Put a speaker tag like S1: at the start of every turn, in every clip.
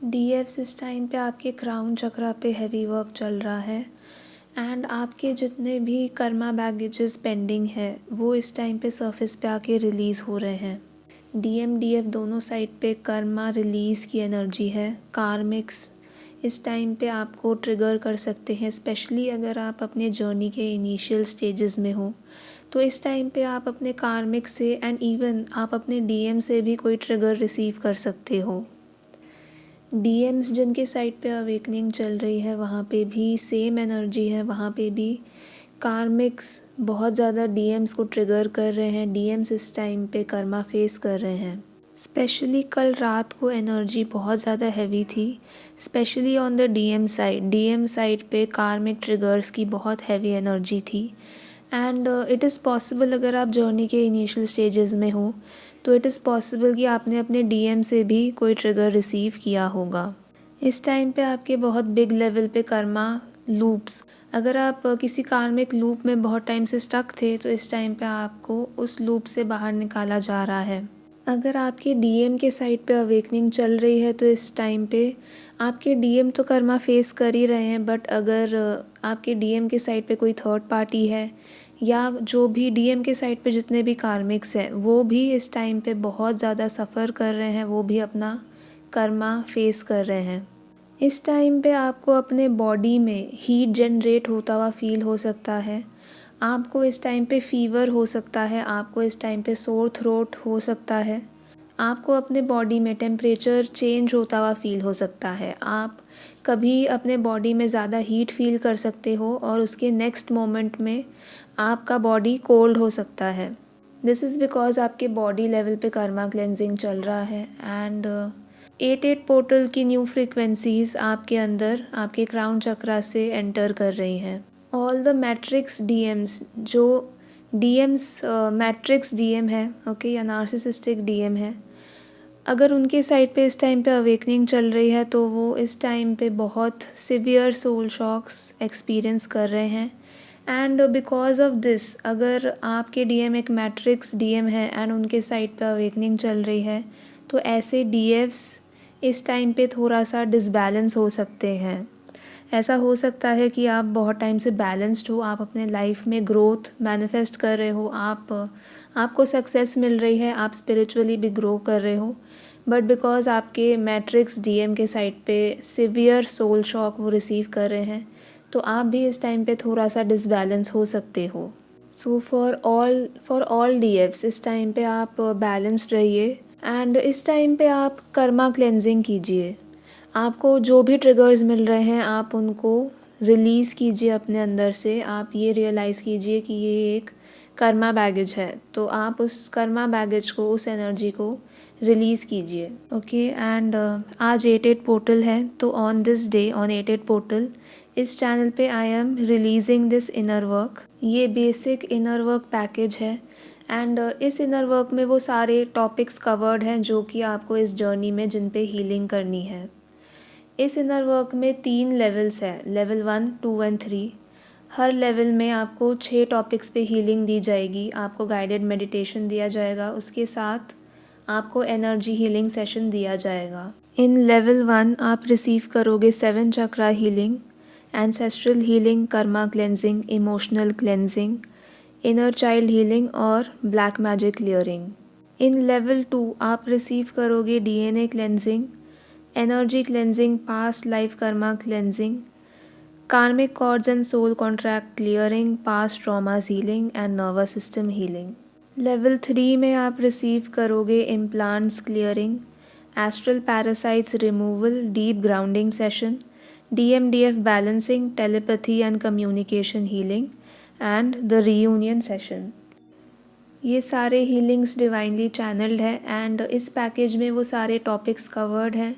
S1: डीएफ्स इस टाइम पे आपके क्राउन चक्रा पे हैवी वर्क चल रहा है एंड आपके जितने भी कर्मा बैगेजेस पेंडिंग है वो इस टाइम पे सरफेस पे आके रिलीज़ हो रहे हैं। डीएम डीएफ दोनों साइड पे कर्मा रिलीज़ की एनर्जी है। कार्मिक्स इस टाइम पे आपको ट्रिगर कर सकते हैं, स्पेशली अगर आप अपने जर्नी के इनिशियल स्टेजेस में हो तो इस टाइम पे आप अपने कार्मिक से एंड इवन आप अपने डीएम से भी कोई ट्रिगर रिसीव कर सकते हो। डीएम्स जिनके साइड पे अवेकनिंग चल रही है वहाँ पे भी सेम एनर्जी है। वहाँ पे भी कार्मिक्स बहुत ज़्यादा डीएम्स को ट्रिगर कर रहे हैं। डीएम्स इस टाइम पे कर्मा फेस कर रहे हैं। स्पेशली कल रात को एनर्जी बहुत ज़्यादा हैवी थी, specially on the DM side. DM side पे कार्मिक ट्रिगर्स की बहुत हैवी एनर्जी थी एंड इट इज़ पॉसिबल अगर आप जर्नी के इनिशियल स्टेजेस में हो तो इट इज़ पॉसिबल कि आपने अपने डीएम से भी कोई ट्रिगर रिसीव किया होगा। इस टाइम पे आपके बहुत बिग लेवल पे कर्मा लूप्स, अगर आप किसी कार्मिक लूप में बहुत टाइम से स्टक थे तो इस टाइम पे आपको उस लूप से बाहर निकाला जा रहा है। अगर आपके डीएम के साइड पे अवेकनिंग चल रही है तो इस टाइम पे आपके डीएम तो कर्मा फेस कर ही रहे हैं, बट अगर आपके डीएम के साइड पे कोई थर्ड पार्टी है या जो भी डीएम के साइड पे जितने भी कार्मिक्स हैं वो भी इस टाइम पे बहुत ज़्यादा सफ़र कर रहे हैं, वो भी अपना कर्मा फेस कर रहे हैं। इस टाइम पे आपको अपने बॉडी में हीट जनरेट होता हुआ फील हो सकता है। आपको इस टाइम पे फ़ीवर हो सकता है, आपको इस टाइम पे सोर थ्रोट हो सकता है, आपको अपने बॉडी में टेम्परेचर चेंज होता हुआ फील हो सकता है। आप कभी अपने बॉडी में ज़्यादा हीट फील कर सकते हो और उसके नेक्स्ट मोमेंट में आपका बॉडी कोल्ड हो सकता है। दिस इज़ बिकॉज़ आपके बॉडी लेवल पे कर्मा क्लेंजिंग चल रहा है एंड 8-8 पोर्टल की न्यू फ्रीक्वेंसीज आपके अंदर आपके क्राउन चक्रा से एंटर कर रही हैं। ऑल द मैट्रिक्स डीएम्स, जो डीएम्स मैट्रिक्स डीएम है ओके या नार्सिसिस्टिक डीएम है, अगर उनके साइड पे इस टाइम पे अवेकनिंग चल रही है तो वो इस टाइम पे बहुत सिवियर सोल शॉक्स एक्सपीरियंस कर रहे हैं एंड बिकॉज ऑफ दिस अगर आपके डीएम एक मैट्रिक्स डीएम है एंड उनके साइड पे अवेकनिंग चल रही है तो ऐसे डीएफ्स इस टाइम पे थोड़ा सा डिसबैलेंस हो सकते हैं। ऐसा हो सकता है कि आप बहुत टाइम से बैलेंस्ड हो, आप अपने लाइफ में ग्रोथ मैनिफेस्ट कर रहे हो, आपको सक्सेस मिल रही है, आप स्पिरिचुअली भी ग्रो कर रहे हो, बट बिकॉज आपके मैट्रिक्स डीएम के साइड पे सिवियर सोल शॉक वो रिसीव कर रहे हैं तो आप भी इस टाइम पे थोड़ा सा डिसबैलेंस हो सकते हो। सो फॉर ऑल डीएफ्स इस टाइम पे आप बैलेंस्ड रहिए एंड इस टाइम पे आप कर्मा क्लेंजिंग कीजिए। आपको जो भी ट्रिगर्स मिल रहे हैं आप उनको रिलीज़ कीजिए अपने अंदर से। आप ये रियलाइज़ कीजिए कि ये एक कर्मा बैगेज है तो आप उस कर्मा बैगेज को, उस एनर्जी को रिलीज़ कीजिए ओके। एंड आज 8-8 पोर्टल है तो on this day on 8-8 portal इस चैनल पे I am releasing this inner work. ये बेसिक इनर वर्क पैकेज है एंड इस इनर वर्क में वो सारे टॉपिक्स कवर्ड हैं जो कि आपको इस जर्नी में जिन पे हीलिंग करनी है। इस इनर वर्क में 3 लेवल्स हैं, लेवल 1, 2 एंड 3। हर लेवल में आपको 6 टॉपिक्स पे हीलिंग दी जाएगी, आपको गाइडेड मेडिटेशन दिया जाएगा, उसके साथ आपको एनर्जी हीलिंग सेशन दिया जाएगा। इन लेवल 1 आप रिसीव करोगे 7 chakra healing, ancestral healing, karma cleansing, emotional cleansing, inner child healing और black magic clearing. In level 2 आप रिसीव करोगे DNA cleansing, energy cleansing, past life karma cleansing, karmic cords and soul contract clearing, past traumas healing and nervous system healing. Level 3 में आप receive करोगे implants clearing, astral parasites removal, deep grounding session, DMDF balancing, telepathy and communication healing and the reunion session. ये सारे healings divinely channelled है and इस package में वो सारे टॉपिक्स कवर्ड हैं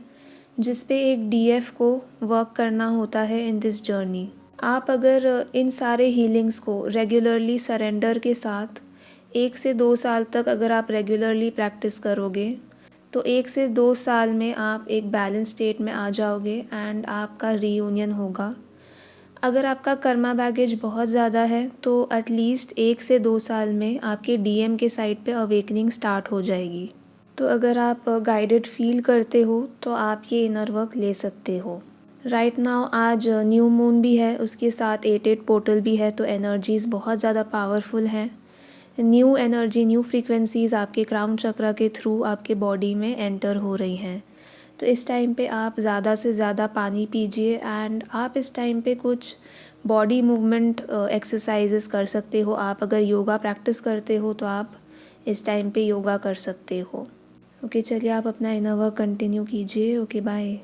S1: जिस पे एक डीएफ को वर्क करना होता है इन दिस जर्नी। आप अगर इन सारे हीलिंग्स को रेगुलरली सरेंडर के साथ 1 से 2 साल तक अगर आप रेगुलरली प्रैक्टिस करोगे तो 1 से 2 साल में आप एक बैलेंस स्टेट में आ जाओगे एंड आपका रीयूनियन होगा। अगर आपका कर्मा बैगेज बहुत ज़्यादा है तो एटलीस्ट 1 से 2 साल में आपके डीएम के साइड पे अवेकनिंग स्टार्ट हो जाएगी। तो अगर आप गाइडेड फील करते हो तो आप ये इनर वर्क ले सकते हो। राइट नाउ आज न्यू मून भी है, उसके साथ 8-8 पोर्टल भी है, तो एनर्जीज़ बहुत ज़्यादा पावरफुल हैं। न्यू एनर्जी, न्यू फ्रीक्वेंसीज़ आपके क्राउन चक्रा के थ्रू आपके बॉडी में एंटर हो रही हैं। तो इस टाइम पे आप ज़्यादा से ज़्यादा पानी पीजिए एंड आप इस टाइम पे कुछ बॉडी मूवमेंट एक्सरसाइजेस कर सकते हो। आप अगर योगा प्रैक्टिस करते हो तो आप इस टाइम पे योगा कर सकते हो। ओके, चलिए आप अपना इनर वर्क कंटिन्यू कीजिए। Okay, bye.